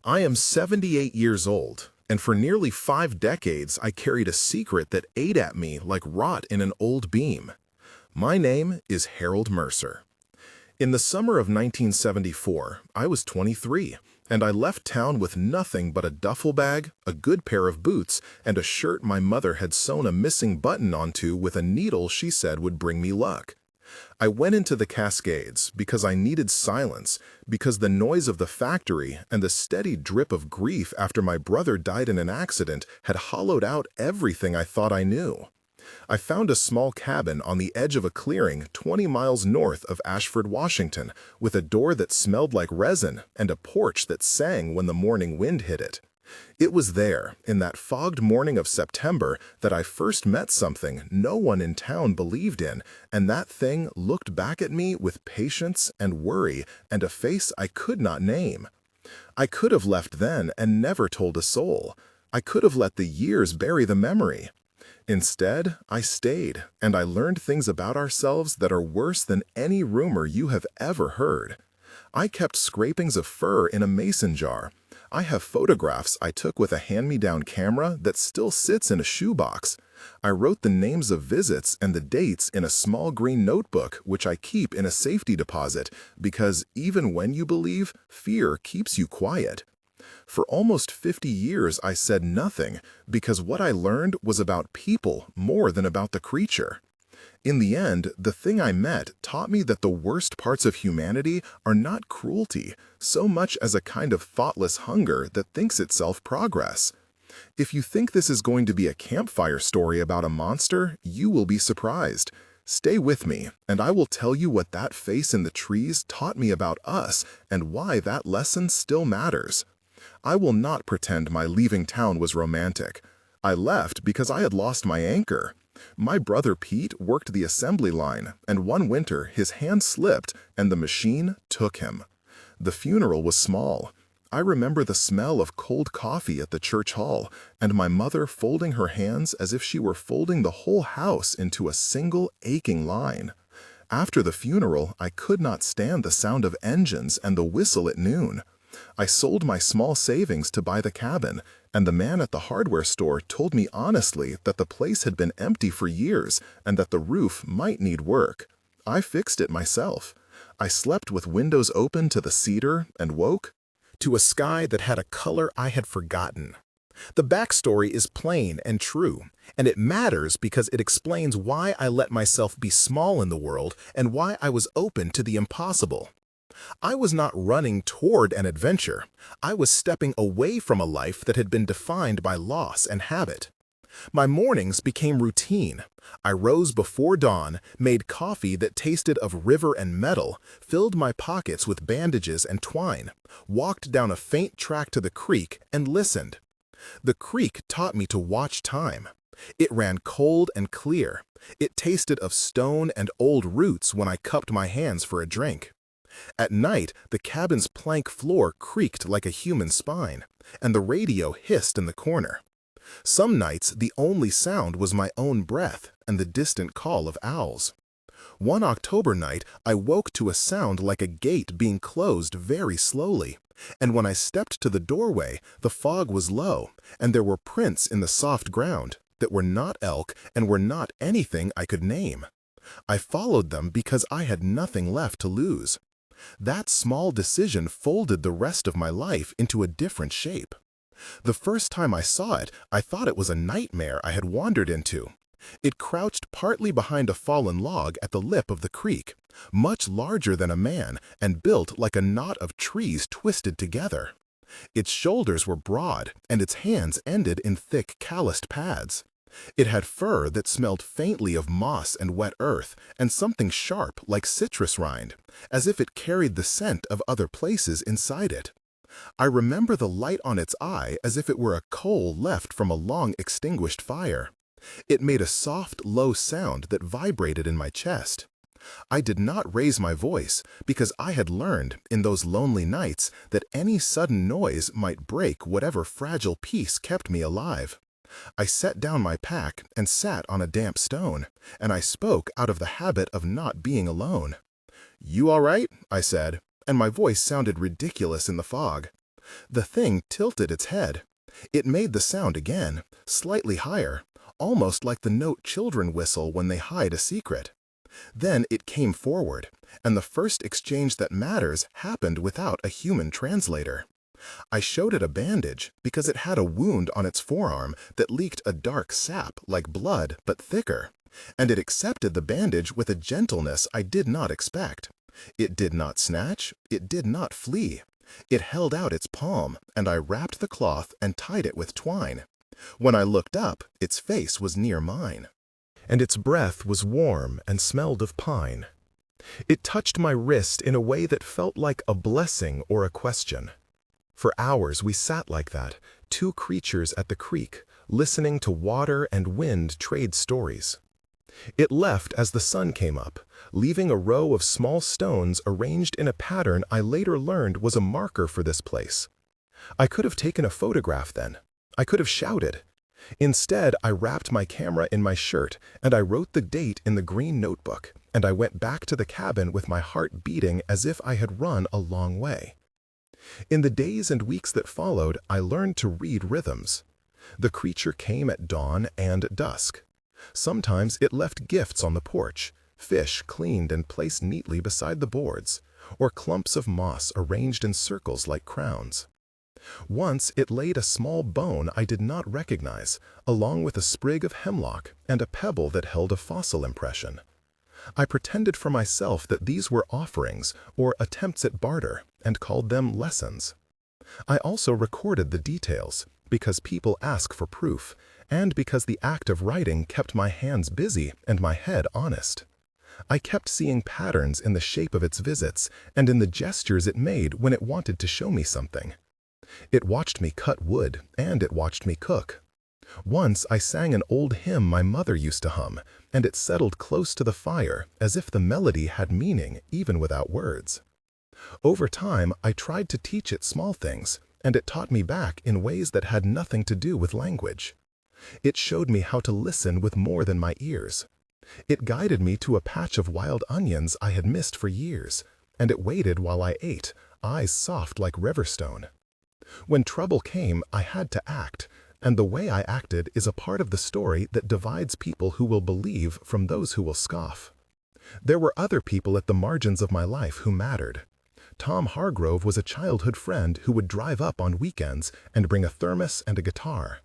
I am 78 years old, and for nearly 5 decades I carried a secret that ate at me like rot in an old beam. My name is Harold Mercer. In the summer of 1974, I was 23, and I left town with nothing but a duffel bag, a good pair of boots, and a shirt my mother had sewn a missing button onto with a needle she said would bring me luck. I went into the Cascades because I needed silence, because the noise of the factory and the steady drip of grief after my brother died in an accident had hollowed out everything I thought I knew. I found a small cabin on the edge of a clearing 20 miles north of Ashford, Washington, with a door that smelled like resin and a porch that sang when the morning wind hit it. It was there, in that fogged morning of September, that I first met something no one in town believed in, and that thing looked back at me with patience and worry and a face I could not name. I could have left then and never told a soul. I could have let the years bury the memory. Instead, I stayed, and I learned things about ourselves that are worse than any rumor you have ever heard. I kept scrapings of fur in a mason jar. I have photographs I took with a hand-me-down camera that still sits in a shoebox. I wrote the names of visits and the dates in a small green notebook which I keep in a safety deposit because even when you believe, fear keeps you quiet. For almost 50 years I said nothing because what I learned was about people more than about the creature. In the end, the thing I met taught me that the worst parts of humanity are not cruelty, so much as a kind of thoughtless hunger that thinks itself progress. If you think this is going to be a campfire story about a monster, you will be surprised. Stay with me, and I will tell you what that face in the trees taught me about us and why that lesson still matters. I will not pretend my leaving town was romantic. I left because I had lost my anchor. My brother Pete worked the assembly line, and one winter his hand slipped and the machine took him. The funeral was small. I remember the smell of cold coffee at the church hall, and my mother folding her hands as if she were folding the whole house into a single aching line. After the funeral, I could not stand the sound of engines and the whistle at noon. I sold my small savings to buy the cabin, and the man at the hardware store told me honestly that the place had been empty for years and that the roof might need work. I fixed it myself. I slept with windows open to the cedar and woke to a sky that had a color I had forgotten. The backstory is plain and true, and it matters because it explains why I let myself be small in the world and why I was open to the impossible. I was not running toward an adventure. I was stepping away from a life that had been defined by loss and habit. My mornings became routine. I rose before dawn, made coffee that tasted of river and metal, filled my pockets with bandages and twine, walked down a faint track to the creek, and listened. The creek taught me to watch time. It ran cold and clear. It tasted of stone and old roots when I cupped my hands for a drink. At night, the cabin's plank floor creaked like a human spine, and the radio hissed in the corner. Some nights, the only sound was my own breath and the distant call of owls. One October night, I woke to a sound like a gate being closed very slowly, and when I stepped to the doorway, the fog was low, and there were prints in the soft ground that were not elk and were not anything I could name. I followed them because I had nothing left to lose. That small decision folded the rest of my life into a different shape. The first time I saw it, I thought it was a nightmare I had wandered into. It crouched partly behind a fallen log at the lip of the creek, much larger than a man and built like a knot of trees twisted together. Its shoulders were broad, and its hands ended in thick, calloused pads. It had fur that smelled faintly of moss and wet earth, and something sharp like citrus rind, as if it carried the scent of other places inside it. I remember the light on its eye as if it were a coal left from a long-extinguished fire. It made a soft, low sound that vibrated in my chest. I did not raise my voice because I had learned in those lonely nights that any sudden noise might break whatever fragile peace kept me alive. I set down my pack and sat on a damp stone, and I spoke out of the habit of not being alone. "You all right?" I said, and my voice sounded ridiculous in the fog. The thing tilted its head. It made the sound again, slightly higher, almost like the note children whistle when they hide a secret. Then it came forward, and the first exchange that matters happened without a human translator. I showed it a bandage because it had a wound on its forearm that leaked a dark sap like blood but thicker, and it accepted the bandage with a gentleness I did not expect. It did not snatch, it did not flee. It held out its palm, and I wrapped the cloth and tied it with twine. When I looked up, its face was near mine, and its breath was warm and smelled of pine. It touched my wrist in a way that felt like a blessing or a question. For hours we sat like that, two creatures at the creek, listening to water and wind trade stories. It left as the sun came up, leaving a row of small stones arranged in a pattern I later learned was a marker for this place. I could have taken a photograph then. I could have shouted. Instead, I wrapped my camera in my shirt, and I wrote the date in the green notebook, and I went back to the cabin with my heart beating as if I had run a long way. In the days and weeks that followed, I learned to read rhythms. The creature came at dawn and dusk. Sometimes it left gifts on the porch, fish cleaned and placed neatly beside the boards, or clumps of moss arranged in circles like crowns. Once it laid a small bone I did not recognize, along with a sprig of hemlock and a pebble that held a fossil impression. I pretended for myself that these were offerings or attempts at barter, and called them lessons. I also recorded the details, because people ask for proof, and because the act of writing kept my hands busy and my head honest. I kept seeing patterns in the shape of its visits and in the gestures it made when it wanted to show me something. It watched me cut wood, and it watched me cook. Once I sang an old hymn my mother used to hum, and it settled close to the fire as if the melody had meaning even without words. Over time, I tried to teach it small things, and it taught me back in ways that had nothing to do with language. It showed me how to listen with more than my ears. It guided me to a patch of wild onions I had missed for years, and it waited while I ate, eyes soft like riverstone. When trouble came, I had to act, and the way I acted is a part of the story that divides people who will believe from those who will scoff. There were other people at the margins of my life who mattered. Tom Hargrove was a childhood friend who would drive up on weekends and bring a thermos and a guitar.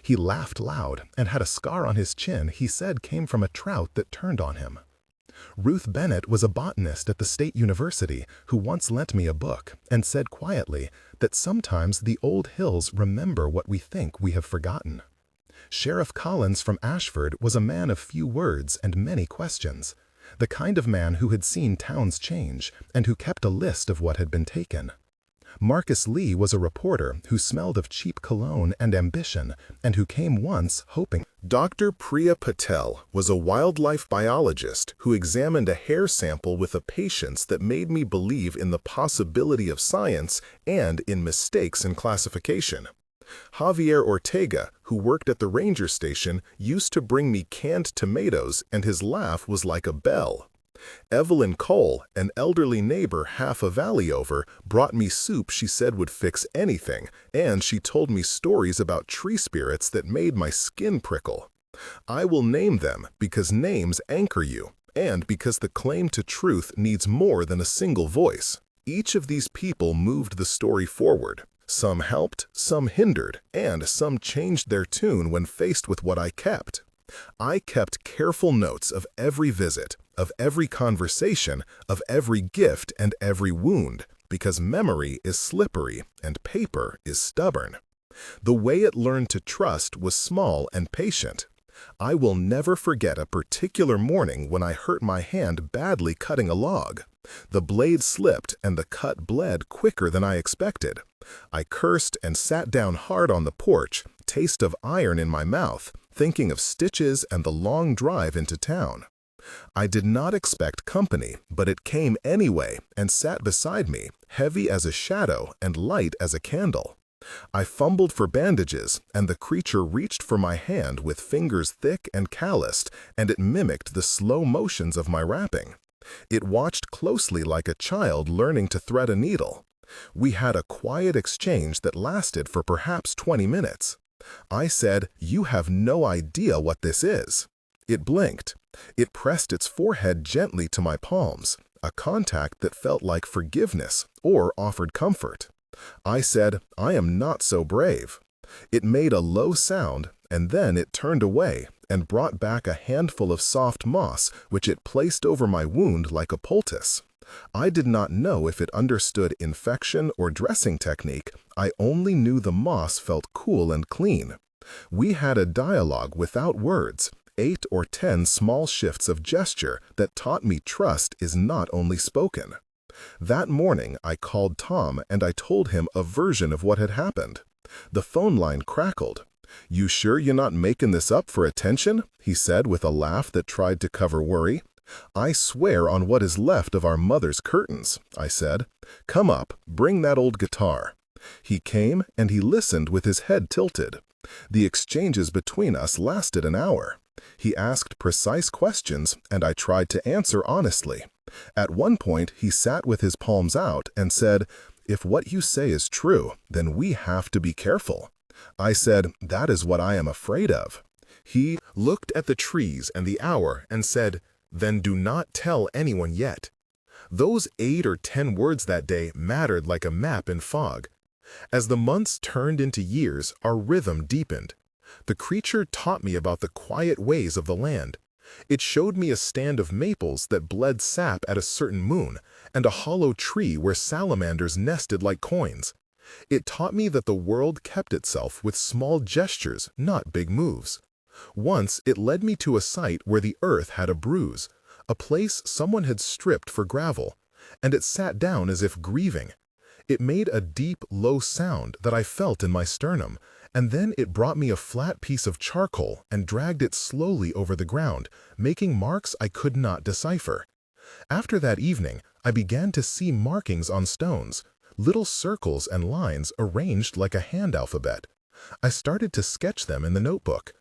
He laughed loud and had a scar on his chin he said came from a trout that turned on him. Ruth Bennett was a botanist at the State University who once lent me a book and said quietly that sometimes the old hills remember what we think we have forgotten. Sheriff Collins from Ashford was a man of few words and many questions, the kind of man who had seen towns change and who kept a list of what had been taken. Marcus Lee was a reporter who smelled of cheap cologne and ambition and who came once hoping. Dr. Priya Patel was a wildlife biologist who examined a hair sample with a patience that made me believe in the possibility of science and in mistakes in classification. Javier Ortega, who worked at the ranger station, used to bring me canned tomatoes, and his laugh was like a bell. Evelyn Cole, an elderly neighbor half a valley over, brought me soup she said would fix anything, and she told me stories about tree spirits that made my skin prickle. I will name them because names anchor you, and because the claim to truth needs more than a single voice. Each of these people moved the story forward. Some helped, some hindered, and some changed their tune when faced with what I kept. I kept careful notes of every visit, of every conversation, of every gift and every wound, because memory is slippery and paper is stubborn. The way it learned to trust was small and patient. I will never forget a particular morning when I hurt my hand badly cutting a log. The blade slipped and the cut bled quicker than I expected. I cursed and sat down hard on the porch, taste of iron in my mouth, thinking of stitches and the long drive into town. I did not expect company, but it came anyway and sat beside me, heavy as a shadow and light as a candle. I fumbled for bandages, and the creature reached for my hand with fingers thick and calloused, and it mimicked the slow motions of my wrapping. It watched closely like a child learning to thread a needle. We had a quiet exchange that lasted for perhaps 20 minutes. I said, "You have no idea what this is." It blinked. It pressed its forehead gently to my palms, a contact that felt like forgiveness or offered comfort. I said, "I am not so brave." It made a low sound, and then it turned away and brought back a handful of soft moss which it placed over my wound like a poultice. I did not know if it understood infection or dressing technique. I only knew the moss felt cool and clean. We had a dialogue without words, 8 or 10 small shifts of gesture that taught me trust is not only spoken. That morning, I called Tom and I told him a version of what had happened. The phone line crackled. "You sure you're not making this up for attention?" he said with a laugh that tried to cover worry. "I swear on what is left of our mother's curtains," I said. "Come up, bring that old guitar." He came and he listened with his head tilted. The exchanges between us lasted an hour. He asked precise questions and I tried to answer honestly. At one point, he sat with his palms out and said, "If what you say is true, then we have to be careful." I said, "That is what I am afraid of." He looked at the trees and the hour and said, "Then do not tell anyone yet." Those 8 or 10 words that day mattered like a map in fog. As the months turned into years, our rhythm deepened. The creature taught me about the quiet ways of the land. It showed me a stand of maples that bled sap at a certain moon, and a hollow tree where salamanders nested like coins. It taught me that the world kept itself with small gestures, not big moves. Once it led me to a site where the earth had a bruise, a place someone had stripped for gravel, and it sat down as if grieving. It made a deep, low sound that I felt in my sternum, and then it brought me a flat piece of charcoal and dragged it slowly over the ground, making marks I could not decipher. After that evening, I began to see markings on stones, little circles and lines arranged like a hand alphabet. I started to sketch them in the notebook.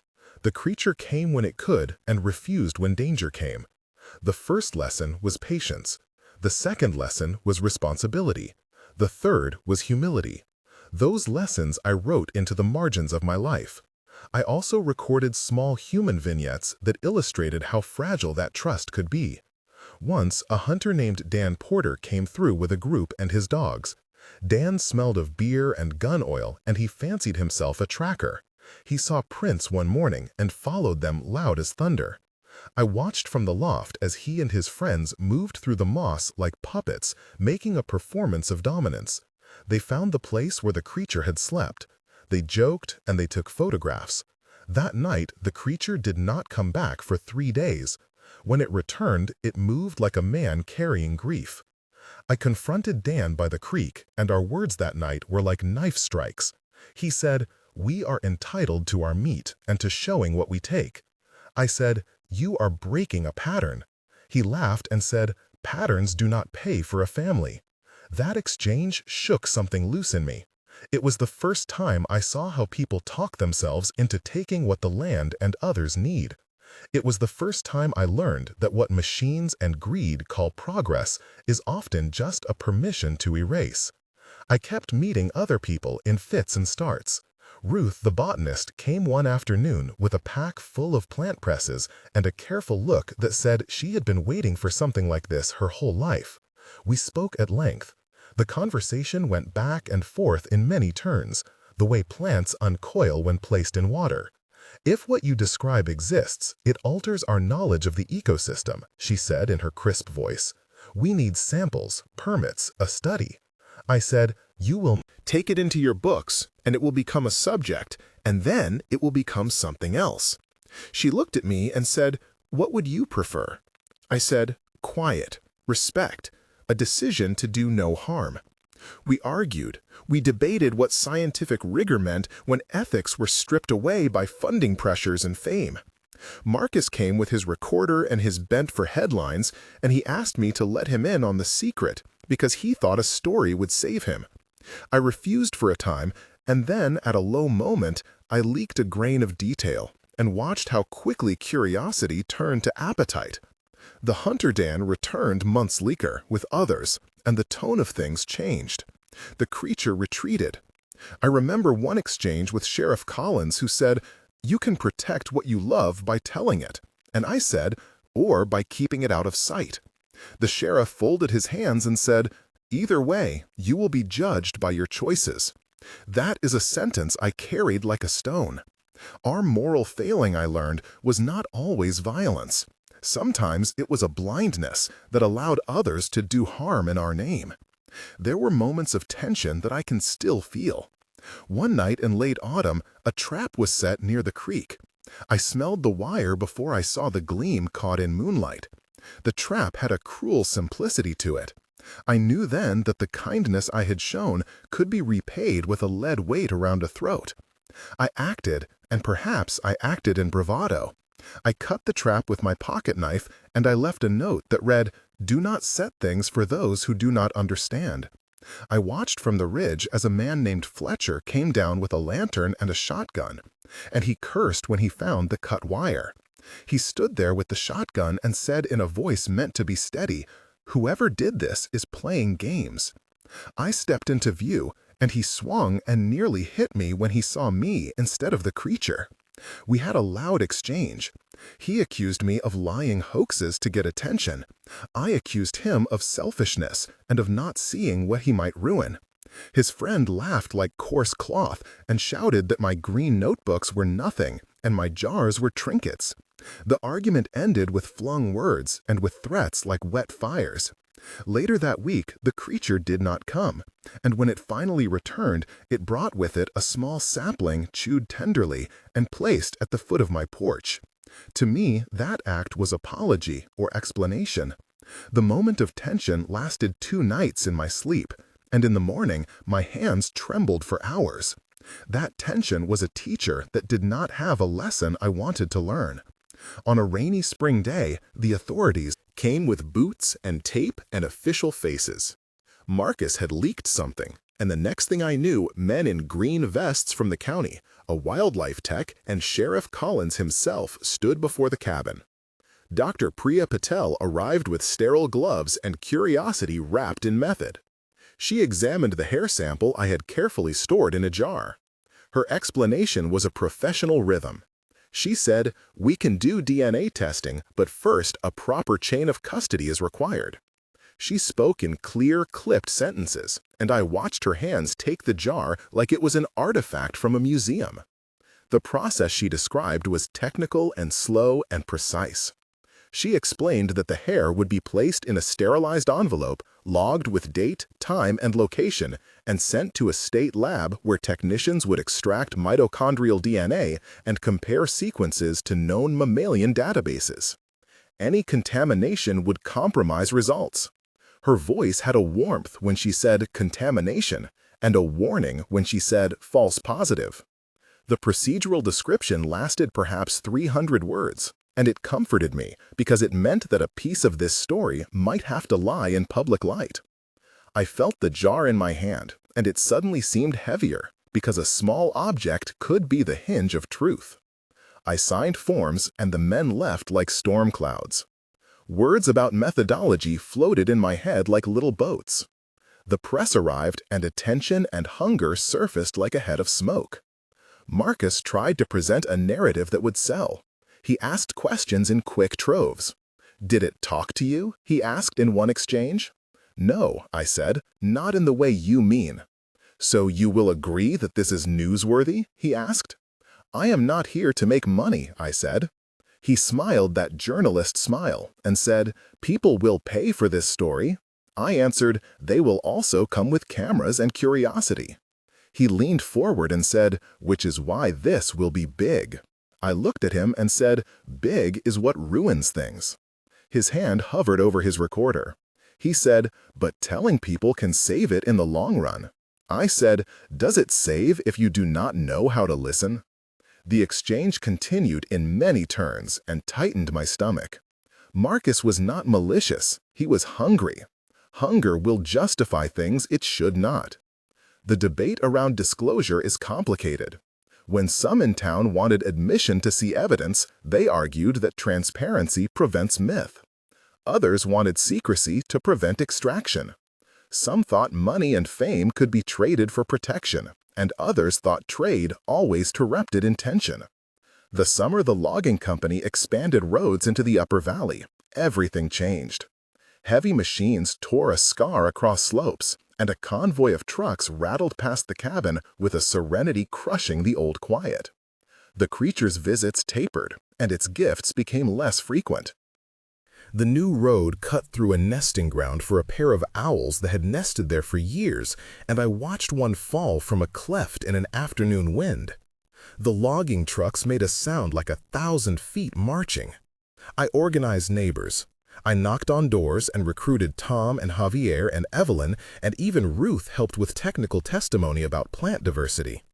The creature came when it could and refused when danger came. The first lesson was patience. The second lesson was responsibility. The third was humility. Those lessons I wrote into the margins of my life. I also recorded small human vignettes that illustrated how fragile that trust could be. Once, a hunter named Dan Porter came through with a group and his dogs. Dan smelled of beer and gun oil, and he fancied himself a tracker. He saw prints one morning and followed them loud as thunder. I watched from the loft as he and his friends moved through the moss like puppets, making a performance of dominance. They found the place where the creature had slept. They joked and they took photographs. That night, the creature did not come back for 3 days. When it returned, it moved like a man carrying grief. I confronted Dan by the creek, and our words that night were like knife strikes. He said, "We are entitled to our meat and to showing what we take." I said, "You are breaking a pattern." He laughed and said, "Patterns do not pay for a family." That exchange shook something loose in me. It was the first time I saw how people talk themselves into taking what the land and others need. It was the first time I learned that what machines and greed call progress is often just a permission to erase. I kept meeting other people in fits and starts. Ruth, the botanist, came one afternoon with a pack full of plant presses and a careful look that said she had been waiting for something like this her whole life. We spoke at length. The conversation went back and forth in many turns, the way plants uncoil when placed in water. "If what you describe exists, it alters our knowledge of the ecosystem," she said in her crisp voice. "We need samples, permits, a study." I said, "You will take it into your books, and it will become a subject, and then it will become something else." She looked at me and said, "What would you prefer?" I said, "Quiet, respect, a decision to do no harm." We argued. We debated what scientific rigor meant when ethics were stripped away by funding pressures and fame. Marcus came with his recorder and his bent for headlines, and he asked me to let him in on the secret because he thought a story would save him. I refused for a time, and then, at a low moment, I leaked a grain of detail and watched how quickly curiosity turned to appetite. The hunter Dan returned months later with others, and the tone of things changed. The creature retreated. I remember one exchange with Sheriff Collins who said, "You can protect what you love by telling it." And I said, "Or by keeping it out of sight." The sheriff folded his hands and said, "Either way, you will be judged by your choices." That is a sentence I carried like a stone. Our moral failing, I learned, was not always violence. Sometimes it was a blindness that allowed others to do harm in our name. There were moments of tension that I can still feel. One night in late autumn, a trap was set near the creek. I smelled the wire before I saw the gleam caught in moonlight. The trap had a cruel simplicity to it. I knew then that the kindness I had shown could be repaid with a lead weight around a throat. I acted, and perhaps I acted in bravado. I cut the trap with my pocket knife, and I left a note that read, "Do not set things for those who do not understand." I watched from the ridge as a man named Fletcher came down with a lantern and a shotgun, and he cursed when he found the cut wire. He stood there with the shotgun and said in a voice meant to be steady, "Whoever did this is playing games." I stepped into view, and he swung and nearly hit me when he saw me instead of the creature. We had a loud exchange. He accused me of lying hoaxes to get attention. I accused him of selfishness and of not seeing what he might ruin. His friend laughed like coarse cloth and shouted that my green notebooks were nothing and my jars were trinkets. The argument ended with flung words and with threats like wet fires. Later that week, the creature did not come, and when it finally returned, it brought with it a small sapling chewed tenderly and placed at the foot of my porch. To me, that act was apology or explanation. The moment of tension lasted 2 nights in my sleep, and in the morning, my hands trembled for hours. That tension was a teacher that did not have a lesson I wanted to learn. On a rainy spring day, the authorities came with boots and tape and official faces. Marcus had leaked something, and the next thing I knew, men in green vests from the county, a wildlife tech, and Sheriff Collins himself stood before the cabin. Dr. Priya Patel arrived with sterile gloves and curiosity wrapped in method. She examined the hair sample I had carefully stored in a jar. Her explanation was a professional rhythm. She said, "We can do DNA testing, but first a proper chain of custody is required." She spoke in clear, clipped sentences, and I watched her hands take the jar like it was an artifact from a museum. The process she described was technical and slow and precise. She explained that the hair would be placed in a sterilized envelope, logged with date, time, and location, and sent to a state lab where technicians would extract mitochondrial DNA and compare sequences to known mammalian databases. Any contamination would compromise results. Her voice had a warmth when she said contamination and a warning when she said false positive. The procedural description lasted perhaps 300 words. And it comforted me because it meant that a piece of this story might have to lie in public light. I felt the jar in my hand, and it suddenly seemed heavier because a small object could be the hinge of truth. I signed forms, and the men left like storm clouds. Words about methodology floated in my head like little boats. The press arrived, and attention and hunger surfaced like a head of smoke. Marcus tried to present a narrative that would sell. He asked questions in quick troves. "Did it talk to you?" he asked in one exchange. "No," I said, "not in the way you mean." "So you will agree that this is newsworthy?" he asked. "I am not here to make money," I said. He smiled that journalist smile and said, "People will pay for this story." I answered, "They will also come with cameras and curiosity." He leaned forward and said, "Which is why this will be big." I looked at him and said, "Big is what ruins things." His hand hovered over his recorder. He said, "But telling people can save it in the long run." I said, "Does it save if you do not know how to listen?" The exchange continued in many turns and tightened my stomach. Marcus was not malicious, he was hungry. Hunger will justify things it should not. The debate around disclosure is complicated. When some in town wanted admission to see evidence, they argued that transparency prevents myth. Others wanted secrecy to prevent extraction. Some thought money and fame could be traded for protection, and others thought trade always interrupted intention. The summer the logging company expanded roads into the upper valley, everything changed. Heavy machines tore a scar across slopes, and a convoy of trucks rattled past the cabin with a serenity crushing the old quiet. The creature's visits tapered, and its gifts became less frequent. The new road cut through a nesting ground for a pair of owls that had nested there for years, and I watched one fall from a cleft in an afternoon wind. The logging trucks made a sound like 1,000 feet marching. I organized neighbors. I knocked on doors and recruited Tom and Javier and Evelyn, and even Ruth helped with technical testimony about plant diversity.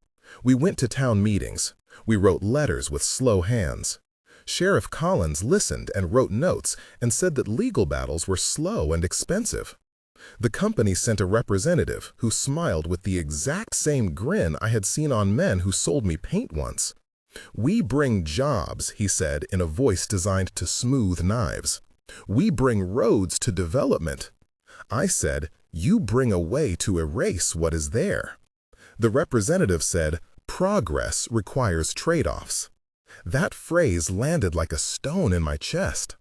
We went to town meetings. We wrote letters with slow hands. Sheriff Collins listened and wrote notes and said that legal battles were slow and expensive. The company sent a representative who smiled with the exact same grin I had seen on men who sold me paint once. "We bring jobs," he said in a voice designed to smooth knives. "We bring roads to development." I said, "You bring a way to erase what is there." The representative said, "Progress requires trade-offs." That phrase landed like a stone in my chest.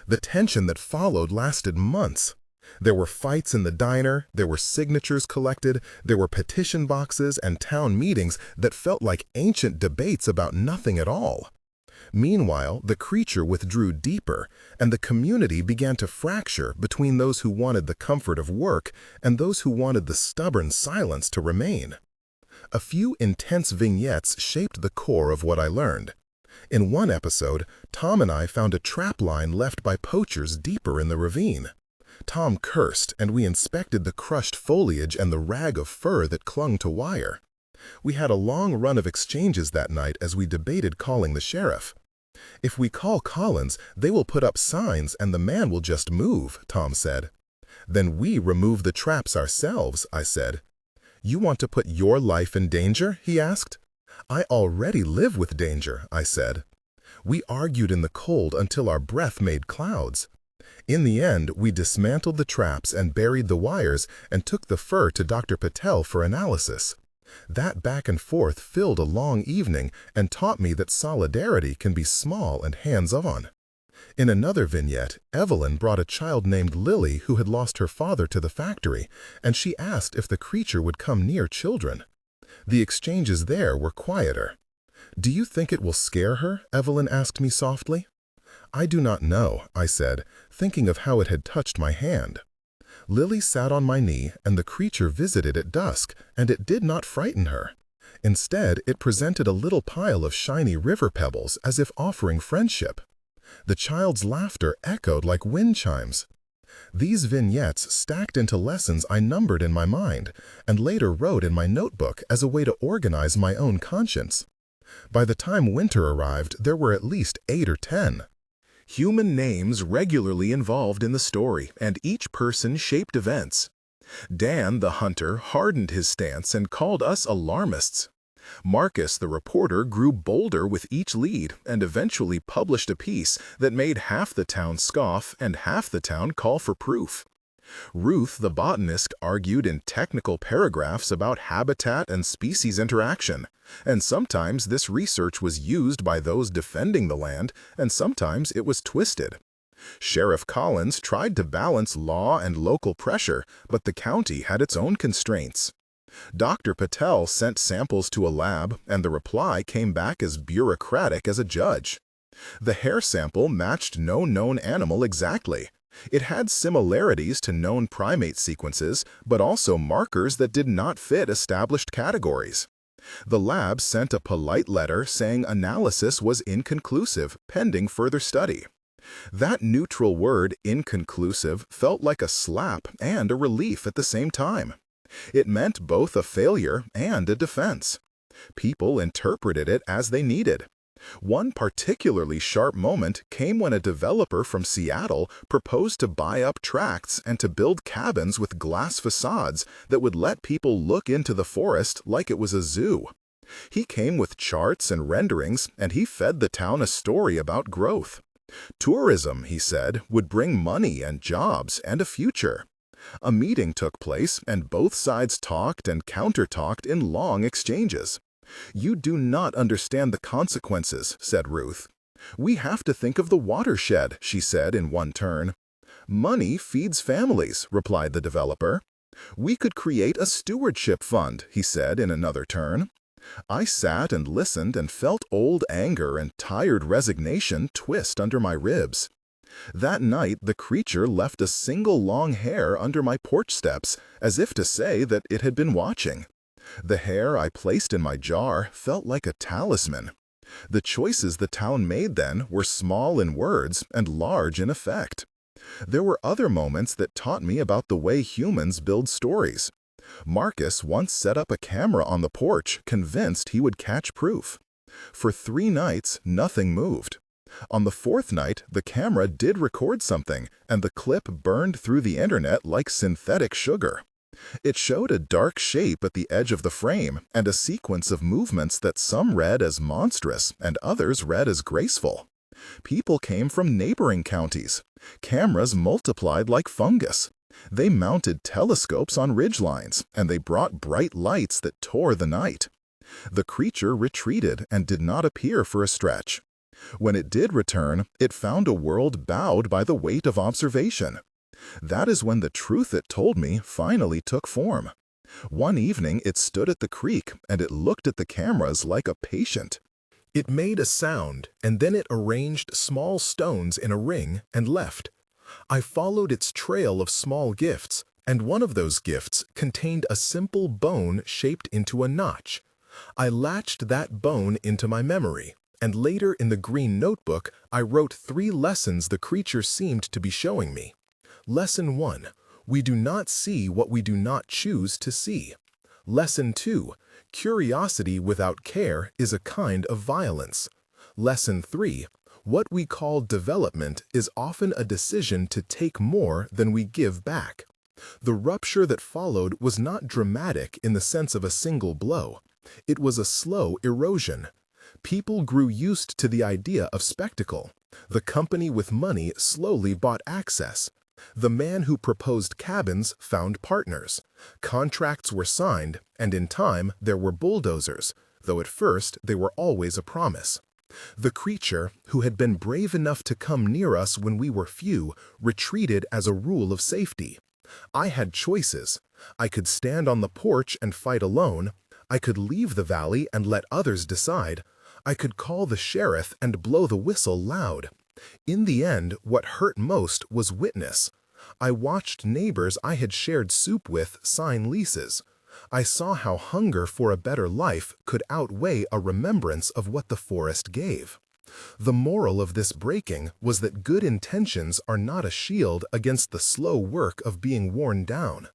The tension that followed lasted months. There were fights in the diner, there were signatures collected, there were petition boxes and town meetings that felt like ancient debates about nothing at all. Meanwhile, the creature withdrew deeper, and the community began to fracture between those who wanted the comfort of work and those who wanted the stubborn silence to remain. A few intense vignettes shaped the core of what I learned. In one episode, Tom and I found a trap line left by poachers deeper in the ravine. Tom cursed, and we inspected the crushed foliage and the rag of fur that clung to wire. We had a long run of exchanges that night as we debated calling the sheriff. "If we call Collins, they will put up signs and the man will just move," Tom said. "Then we remove the traps ourselves," I said. "You want to put your life in danger?" he asked. "I already live with danger," I said. We argued in the cold until our breath made clouds. In the end, we dismantled the traps and buried the wires and took the fur to Dr. Patel for analysis. That back and forth filled a long evening and taught me that solidarity can be small and hands-on. In another vignette, Evelyn brought a child named Lily who had lost her father to the factory, and she asked if the creature would come near children. The exchanges there were quieter. "Do you think it will scare her?" Evelyn asked me softly. "I do not know," I said, thinking of how it had touched my hand. Lily sat on my knee, and the creature visited at dusk, and it did not frighten her. Instead, it presented a little pile of shiny river pebbles as if offering friendship. The child's laughter echoed like wind chimes. These vignettes stacked into lessons I numbered in my mind, and later wrote in my notebook as a way to organize my own conscience. By the time winter arrived, there were at least 8 or 10. Human names regularly involved in the story, and each person shaped events. Dan, the hunter, hardened his stance and called us alarmists. Marcus, the reporter, grew bolder with each lead and eventually published a piece that made half the town scoff and half the town call for proof. Ruth, the botanist, argued in technical paragraphs about habitat and species interaction, and sometimes this research was used by those defending the land, and sometimes it was twisted. Sheriff Collins tried to balance law and local pressure, but the county had its own constraints. Dr. Patel sent samples to a lab, and the reply came back as bureaucratic as a judge. The hair sample matched no known animal exactly. It had similarities to known primate sequences, but also markers that did not fit established categories. The lab sent a polite letter saying analysis was inconclusive, pending further study. That neutral word, inconclusive, felt like a slap and a relief at the same time. It meant both a failure and a defense. People interpreted it as they needed. One particularly sharp moment came when a developer from Seattle proposed to buy up tracts and to build cabins with glass facades that would let people look into the forest like it was a zoo. He came with charts and renderings, and he fed the town a story about growth. Tourism, he said, would bring money and jobs and a future. A meeting took place, and both sides talked and counter-talked in long exchanges. "You do not understand the consequences," said Ruth. "We have to think of the watershed," she said in one turn. "Money feeds families," replied the developer. "We could create a stewardship fund," he said in another turn. I sat and listened and felt old anger and tired resignation twist under my ribs. That night, the creature left a single long hair under my porch steps, as if to say that it had been watching. The hair I placed in my jar felt like a talisman. The choices the town made then were small in words and large in effect. There were other moments that taught me about the way humans build stories. Marcus once set up a camera on the porch, convinced he would catch proof. For 3 nights, nothing moved. On the 4th night, the camera did record something, and the clip burned through the internet like synthetic sugar. It showed a dark shape at the edge of the frame and a sequence of movements that some read as monstrous and others read as graceful. People came from neighboring counties. Cameras multiplied like fungus. They mounted telescopes on ridgelines, and they brought bright lights that tore the night. The creature retreated and did not appear for a stretch. When it did return, it found a world bowed by the weight of observation. That is when the truth it told me finally took form. One evening it stood at the creek, and it looked at the cameras like a patient. It made a sound, and then it arranged small stones in a ring and left. I followed its trail of small gifts, and one of those gifts contained a simple bone shaped into a notch. I latched that bone into my memory, and later in the green notebook I wrote 3 lessons the creature seemed to be showing me. Lesson 1. We do not see what we do not choose to see. Lesson 2. Curiosity without care is a kind of violence. Lesson 3. What we call development is often a decision to take more than we give back. The rupture that followed was not dramatic in the sense of a single blow. It was a slow erosion. People grew used to the idea of spectacle. The company with money slowly bought access. The man who proposed cabins found partners. Contracts were signed, and in time there were bulldozers, though at first they were always a promise. The creature, who had been brave enough to come near us when we were few, retreated as a rule of safety. I had choices. I could stand on the porch and fight alone. I could leave the valley and let others decide. I could call the sheriff and blow the whistle loud. In the end, what hurt most was witness. I watched neighbors I had shared soup with sign leases. I saw how hunger for a better life could outweigh a remembrance of what the forest gave. The moral of this breaking was that good intentions are not a shield against the slow work of being worn down.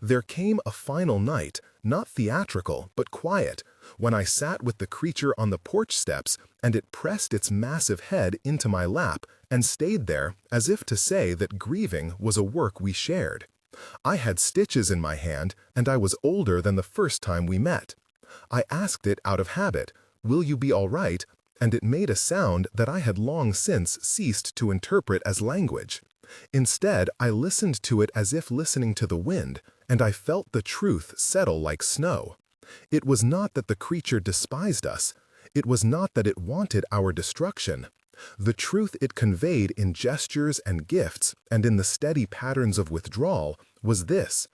There came a final night, not theatrical but quiet, when I sat with the creature on the porch steps and it pressed its massive head into my lap and stayed there as if to say that grieving was a work we shared. I had stitches in my hand and I was older than the first time we met. I asked it out of habit, "Will you be all right?" and it made a sound that I had long since ceased to interpret as language. Instead, I listened to it as if listening to the wind, and I felt the truth settle like snow. It was not that the creature despised us. It was not that it wanted our destruction. The truth it conveyed in gestures and gifts, and in the steady patterns of withdrawal, was this: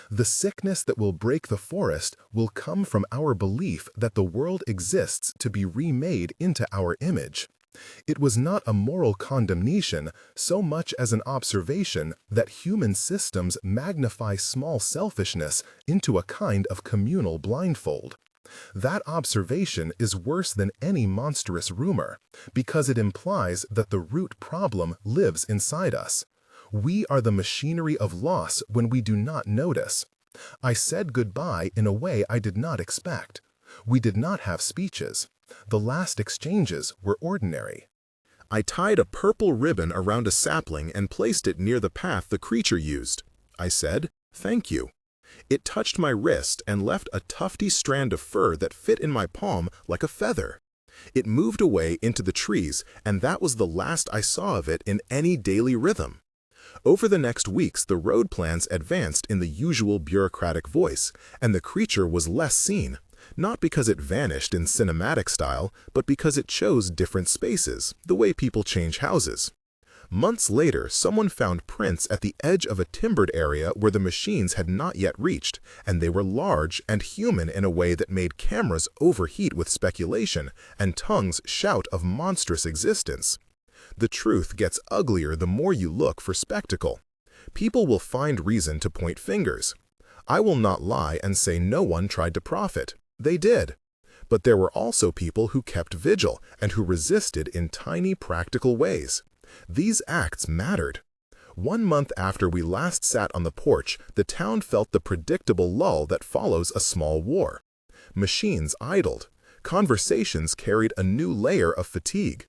the sickness that will break the forest will come from our belief that the world exists to be remade into our image. It was not a moral condemnation so much as an observation that human systems magnify small selfishness into a kind of communal blindfold. That observation is worse than any monstrous rumor, because it implies that the root problem lives inside us. We are the machinery of loss when we do not notice. I said goodbye in a way I did not expect. We did not have speeches. The last exchanges were ordinary. I tied a purple ribbon around a sapling and placed it near the path the creature used. I said, "Thank you." It touched my wrist and left a tufty strand of fur that fit in my palm like a feather. It moved away into the trees, and that was the last I saw of it in any daily rhythm. Over the next weeks, the road plans advanced in the usual bureaucratic voice, and the creature was less seen, not because it vanished in cinematic style, but because it chose different spaces, the way people change houses. Months later, someone found prints at the edge of a timbered area where the machines had not yet reached, and they were large and human in a way that made cameras overheat with speculation and tongues shout of monstrous existence. The truth gets uglier the more you look for spectacle. People will find reason to point fingers. I will not lie and say no one tried to profit. They did. But there were also people who kept vigil and who resisted in tiny practical ways. These acts mattered. 1 month after we last sat on the porch, the town felt the predictable lull that follows a small war. Machines idled. Conversations carried a new layer of fatigue.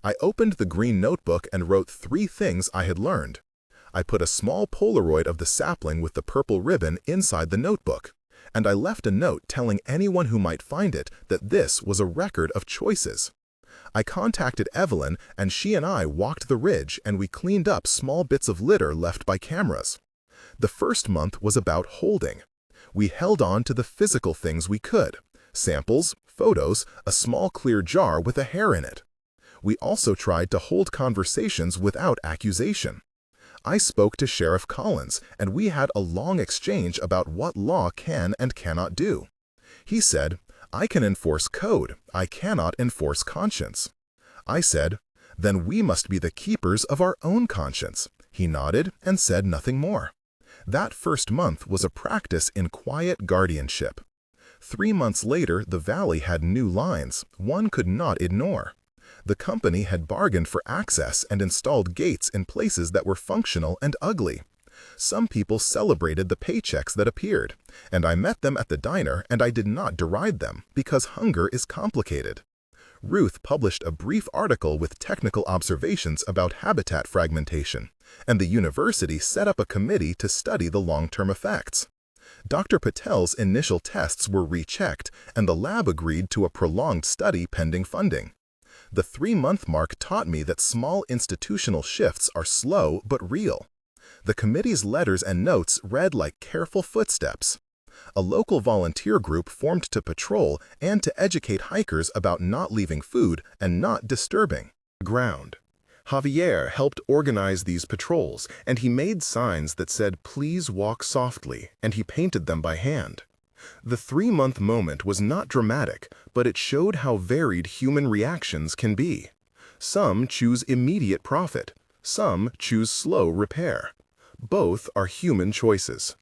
I opened the green notebook and wrote 3 things I had learned. I put a small Polaroid of the sapling with the purple ribbon inside the notebook, and I left a note telling anyone who might find it that this was a record of choices. I contacted Evelyn, and she and I walked the ridge and we cleaned up small bits of litter left by cameras. The first month was about holding. We held on to the physical things we could: samples, photos, a small clear jar with a hair in it. We also tried to hold conversations without accusation. I spoke to Sheriff Collins, and we had a long exchange about what law can and cannot do. He said, "I can enforce code, I cannot enforce conscience." I said, "Then we must be the keepers of our own conscience." He nodded and said nothing more. That first month was a practice in quiet guardianship. 3 months later, the valley had new lines one could not ignore. The company had bargained for access and installed gates in places that were functional and ugly. Some people celebrated the paychecks that appeared, and I met them at the diner, and I did not deride them, because hunger is complicated. Ruth published a brief article with technical observations about habitat fragmentation, and the university set up a committee to study the long-term effects. Dr. Patel's initial tests were rechecked, and the lab agreed to a prolonged study pending funding. The 3-month mark taught me that small institutional shifts are slow but real. The committee's letters and notes read like careful footsteps. A local volunteer group formed to patrol and to educate hikers about not leaving food and not disturbing ground. Javier helped organize these patrols, and he made signs that said, "Please walk softly," and he painted them by hand. The 3-month moment was not dramatic, but it showed how varied human reactions can be. Some choose immediate profit. Some choose slow repair. Both are human choices.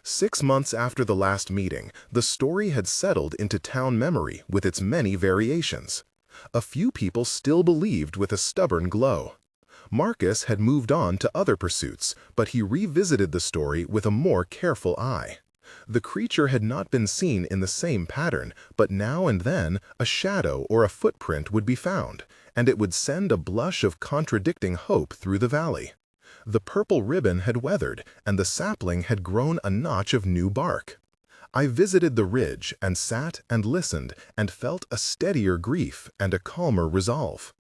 6 months after the last meeting, the story had settled into town memory with its many variations. A few people still believed with a stubborn glow. Marcus had moved on to other pursuits, but he revisited the story with a more careful eye. The creature had not been seen in the same pattern, but now and then a shadow or a footprint would be found, and it would send a blush of contradicting hope through the valley. The purple ribbon had weathered, and the sapling had grown a notch of new bark. I visited the ridge and sat and listened and felt a steadier grief and a calmer resolve.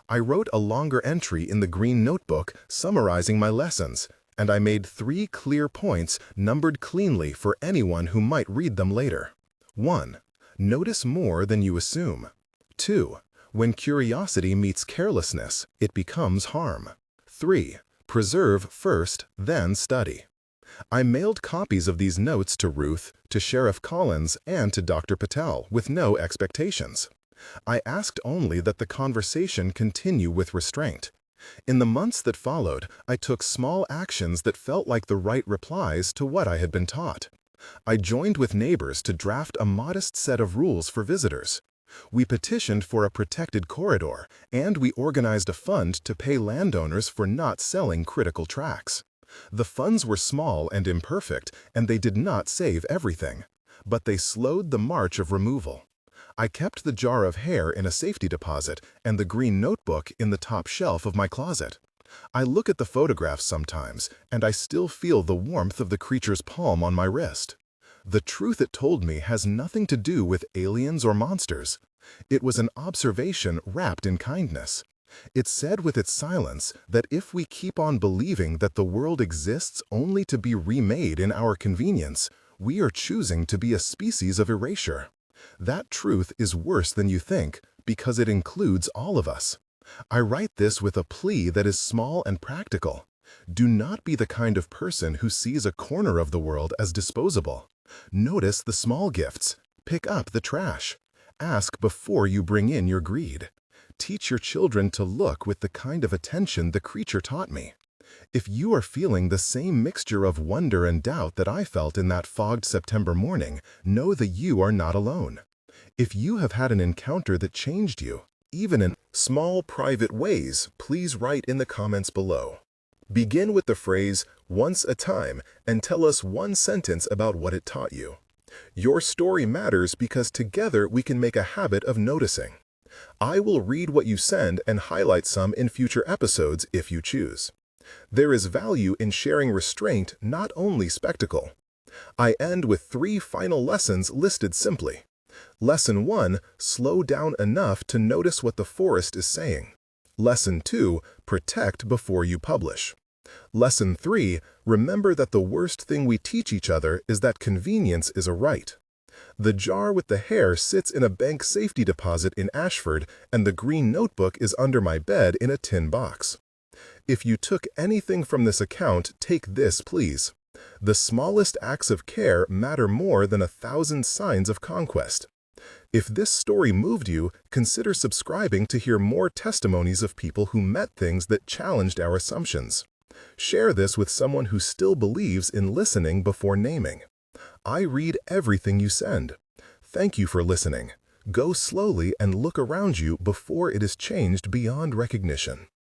I wrote a longer entry in the green notebook summarizing my lessons, and I made 3 clear points numbered cleanly for anyone who might read them later. 1. Notice more than you assume. 2. When curiosity meets carelessness, it becomes harm. 3. Preserve first, then study. I mailed copies of these notes to Ruth, to Sheriff Collins, and to Dr. Patel with no expectations. I asked only that the conversation continue with restraint. In the months that followed, I took small actions that felt like the right replies to what I had been taught. I joined with neighbors to draft a modest set of rules for visitors. We petitioned for a protected corridor, and we organized a fund to pay landowners for not selling critical tracts. The funds were small and imperfect, and they did not save everything, but they slowed the march of removal. I kept the jar of hair in a safety deposit and the green notebook in the top shelf of my closet. I look at the photographs sometimes, and I still feel the warmth of the creature's palm on my wrist. The truth it told me has nothing to do with aliens or monsters. It was an observation wrapped in kindness. It said with its silence that if we keep on believing that the world exists only to be remade in our convenience, we are choosing to be a species of erasure. That truth is worse than you think because it includes all of us. I write this with a plea that is small and practical. Do not be the kind of person who sees a corner of the world as disposable. Notice the small gifts. Pick up the trash. Ask before you bring in your greed. Teach your children to look with the kind of attention the creature taught me. If you are feeling the same mixture of wonder and doubt that I felt in that fogged September morning, know that you are not alone. If you have had an encounter that changed you, even in small private ways, please write in the comments below. Begin with the phrase, "once a time," and tell us one sentence about what it taught you. Your story matters because together we can make a habit of noticing. I will read what you send and highlight some in future episodes if you choose. There is value in sharing restraint, not only spectacle. I end with 3 final lessons listed simply. Lesson 1, slow down enough to notice what the forest is saying. Lesson 2, protect before you publish. Lesson 3, remember that the worst thing we teach each other is that convenience is a right. The jar with the hair sits in a bank safety deposit in Ashford, and the green notebook is under my bed in a tin box. If you took anything from this account, take this, please. The smallest acts of care matter more than 1,000 signs of conquest. If this story moved you, consider subscribing to hear more testimonies of people who met things that challenged our assumptions. Share this with someone who still believes in listening before naming. I read everything you send. Thank you for listening. Go slowly and look around you before it is changed beyond recognition.